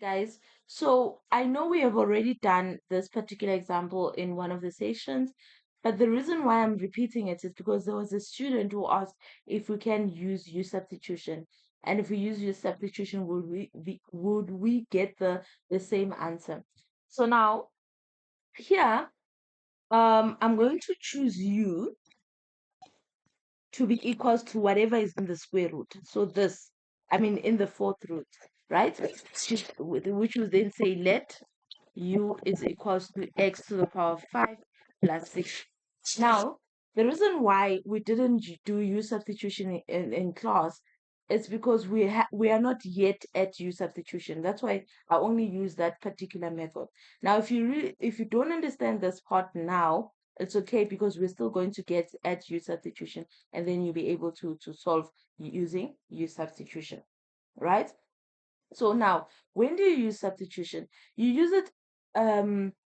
Guys, so I know we have already done this particular example in one of the sessions, but the reason why I'm repeating it is because there was a student who asked if we can use U substitution, and if we use U substitution, would we get the same answer? So now here, I'm going to choose U to be equals to whatever is in the square root. So this, I mean, in the fourth root, right? Which will then say let u is equals to x to the power of 5 plus 6. Now, the reason why we didn't do u substitution in class is because we are not yet at u substitution. That's why I only use that particular method. Now, if you don't understand this part now, it's okay because we're still going to get at u substitution, and then you'll be able to solve using u substitution, right? So now, when do you use substitution? You use it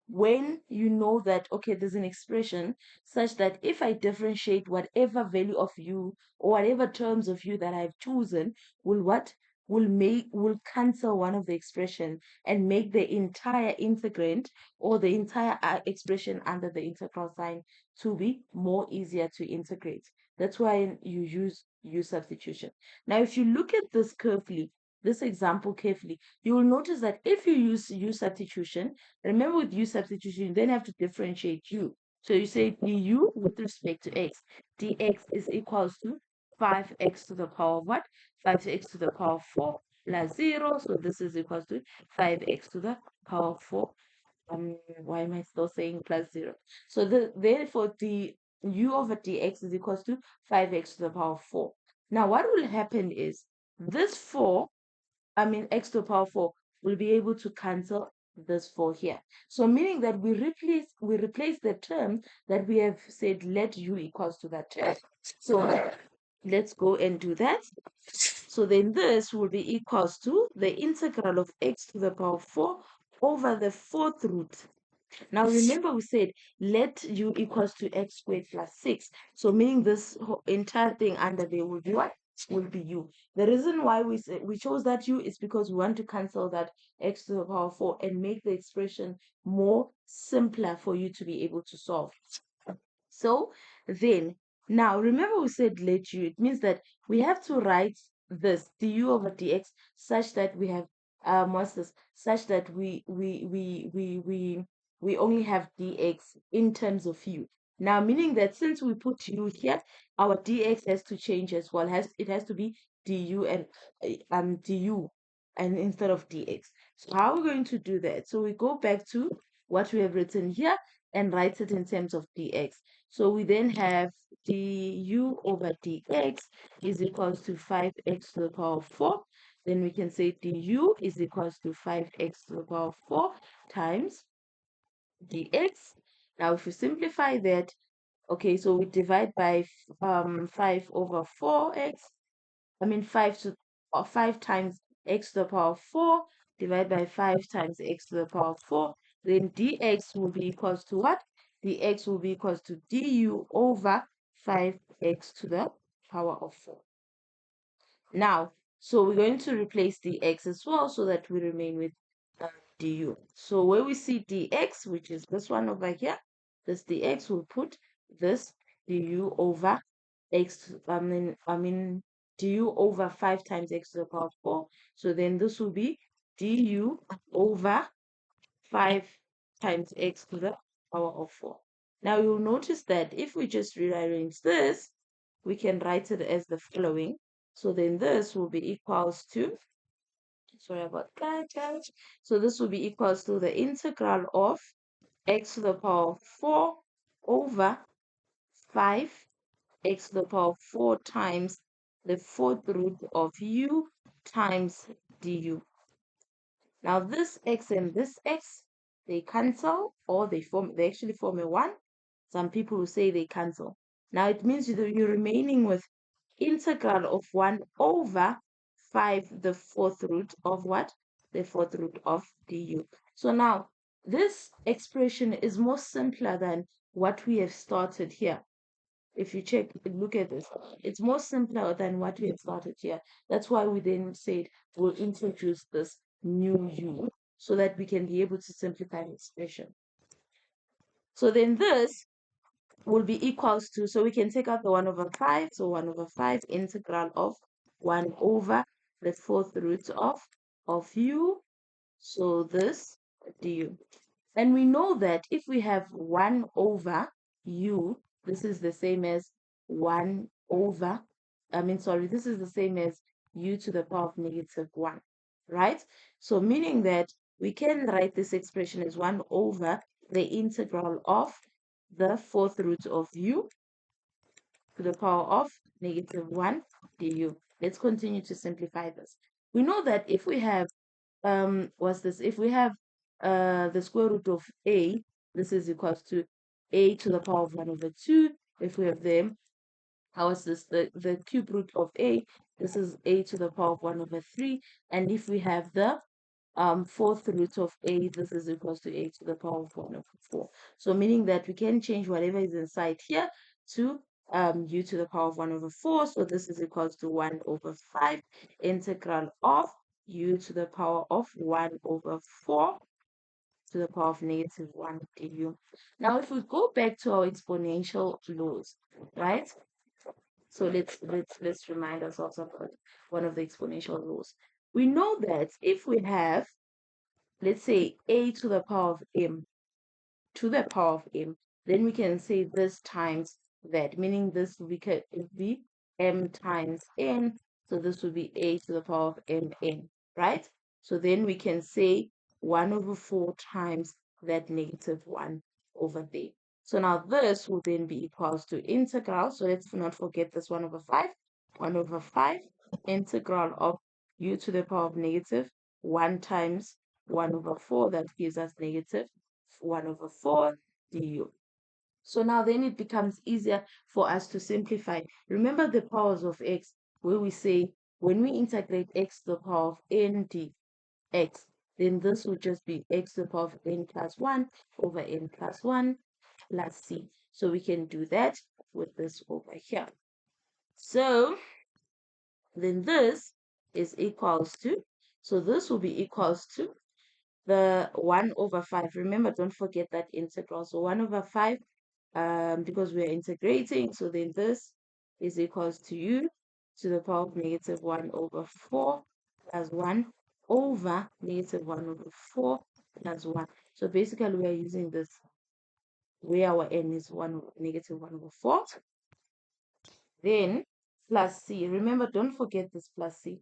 when you know that, okay, there's an expression such that if I differentiate whatever value of u or whatever terms of u that I've chosen, will what? Will cancel one of the expression and make the entire integrand or the entire expression under the integral sign to be more easier to integrate. That's why you use u substitution. Now, if you look at this example carefully, you will notice that if you use u substitution, remember with u substitution, you then have to differentiate u. So you say du with respect to x. Dx is equals to 5x to the power of what? 5x to the power of 4 plus 0. So this is equals to 5x to the power of 4. Why am I still saying plus 0? So therefore, the u over dx is equals to 5x to the power of 4. Now, what will happen is this 4, x to the power 4, will be able to cancel this 4 here. So meaning that we replace the term that we have said let u equals to that term. So let's go and do that. So then this will be equals to the integral of x to the power 4 over the fourth root. Now remember we said let u equals to x squared plus 6. So meaning this entire thing under there will be what? Will be u. The reason why we chose that u is because we want to cancel that x to the power 4 and make the expression more simpler for you to be able to solve. So then, now remember we said let u. It means that we have to write this du over dx such that we have what's this? Such that we only have dx in terms of u. Now, meaning that since we put u here, our dx has to change as well. It has to be du and du and instead of dx. So how are we going to do that? So we go back to what we have written here and write it in terms of dx. So we then have du over dx is equals to 5x to the power of 4. Then we can say du is equals to 5x to the power of 4 times dx. Now, if we simplify that, okay, so we divide by 5 over 4x. 5 times x to the power of 4 divided by 5 times x to the power of 4. Then dx will be equals to what? Dx will be equals to du over 5x to the power of 4. Now, so we're going to replace dx as well so that we remain with du. So where we see dx, which is this one over here, this dx will put this du over x, du over 5 times x to the power of 4. So then this will be du over 5 times x to the power of 4. Now you'll notice that if we just rearrange this, we can write it as the following. So then this will be equals to, sorry about that, guys. So this will be equals to the integral of x to the power of 4 over 5 x to the power of 4 times the fourth root of u times du. Now this x and this x, they cancel, or they actually form a 1. Some people will say they cancel. Now it means that you're remaining with integral of 1 over 5, the fourth root of what? The fourth root of du. So now this expression is more simpler than what we have started here. If you look at this, it's more simpler than what we have started here. That's why we then said we'll introduce this new u, so that we can be able to simplify the expression. So then this will be equals to, so we can take out the 1 over 5, so 1 over 5 integral of 1 over the 4th root of u, so this du. And we know that if we have 1 over u, this is the same as 1 over, this is the same as u to the power of negative 1, right? So meaning that we can write this expression as 1 over the integral of the 4th root of u to the power of negative 1 du. Let's continue to simplify this. We know that if we have what's this? If we have the square root of a, this is equals to a to the power of 1 over 2. If we have them, how is this? The cube root of a, this is a to the power of 1 over 3. And if we have the 4th root of a, this is equals to a to the power of 1 over 4. So meaning that we can change whatever is inside here to u to the power of 1 over 4. So this is equals to 1 over 5 integral of u to the power of 1 over 4 to the power of negative 1 du. Now if we go back to our exponential laws, right? So let's remind ourselves of one of the exponential laws. We know that if we have, let's say, a to the power of m to the power of m, then we can say this times that, meaning this will be m times n, so this will be a to the power of mn, right? So then we can say 1 over 4 times that negative 1 over there. So now this will then be equals to integral, so let's not forget this 1 over 5, 1 over 5 integral of u to the power of negative 1 times 1 over 4, that gives us negative 1 over 4 du. So now then it becomes easier for us to simplify. Remember the powers of x, where we say when we integrate x to the power of n dx, then this will just be x to the power of n plus 1 over n plus 1 plus c. So we can do that with this over here. So then this is equals to, so this will be equals to the 1 over 5. Remember, don't forget that integral. So 1 over 5, because we are integrating, so then this is equals to u to the power of negative 1 over 4 plus 1 over negative 1 over 4 plus 1. So basically, we are using this where our n is negative 1 over 4. Then plus c. Remember, don't forget this plus c.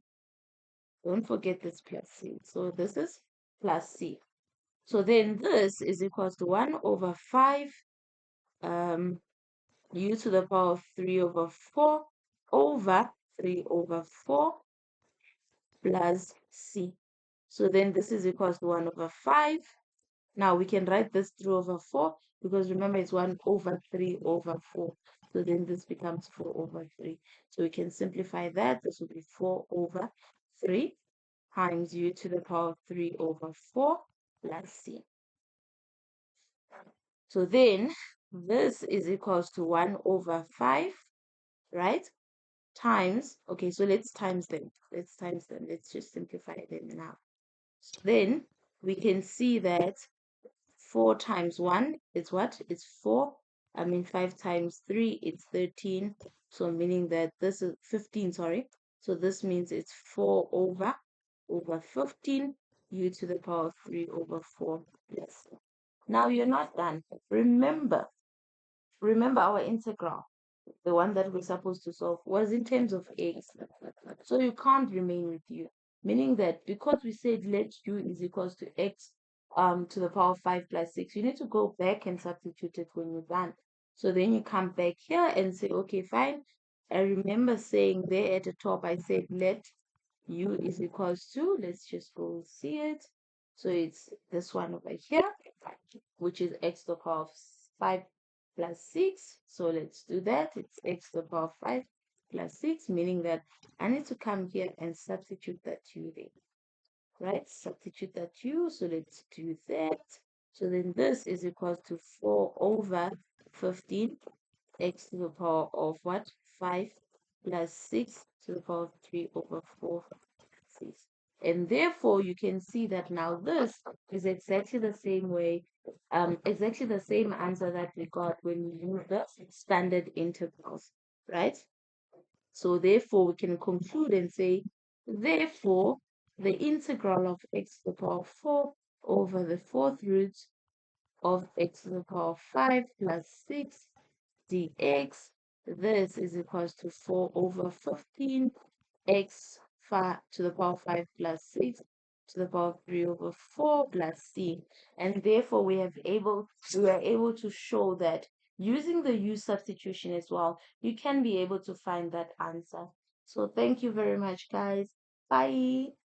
Don't forget this plus c. So this is plus c. So then this is equals to 1 over 5 u to the power of 3 over 4 over 3 over 4 plus c. So then this is equals to 1 over 5. Now we can write this 3 over 4 because remember it's 1 over 3 over 4. So then this becomes 4 over 3. So we can simplify that. This will be 4 over 3 times u to the power of 3 over 4 plus c. So then this is equals to 1 over 5, right? Times, okay, so let's times them. Let's times them. Let's just simplify them now. So then we can see that 4 times 1 is what? It's 4. 5 times 3, it's 13. So meaning that this is 15, sorry. So this means it's 4 over 15 u to the power of 3 over 4 plus. Now you're not done. Remember our integral, the one that we're supposed to solve, was in terms of x. So you can't remain with u, meaning that because we said let u is equals to x to the power of 5 plus 6, you need to go back and substitute it when you're done. So then you come back here and say, okay, fine. I remember saying there at the top, I said let u is equals to, let's just go see it. So it's this one over here, which is x to the power of 5 plus 6. So let's do that. It's x to the power of 5 plus 6, meaning that I need to come here and substitute that u there, right? Substitute that u. So let's do that. So then this is equals to 4 over 15 x to the power of what? 5 plus 6 to the power of 3 over 4 6. And therefore, you can see that now this is exactly the same way, exactly the same answer that we got when we use the standard intervals, right? So therefore, we can conclude and say, therefore, the integral of x to the power 4 over the fourth root of x to the power 5 plus 6 dx, this is equals to 4 over 15 x 5 to the power 5 plus 6 to the power 3 over 4 plus c. And therefore we are able to show that using the u substitution as well, you can be able to find that answer. So thank you very much, guys. Bye.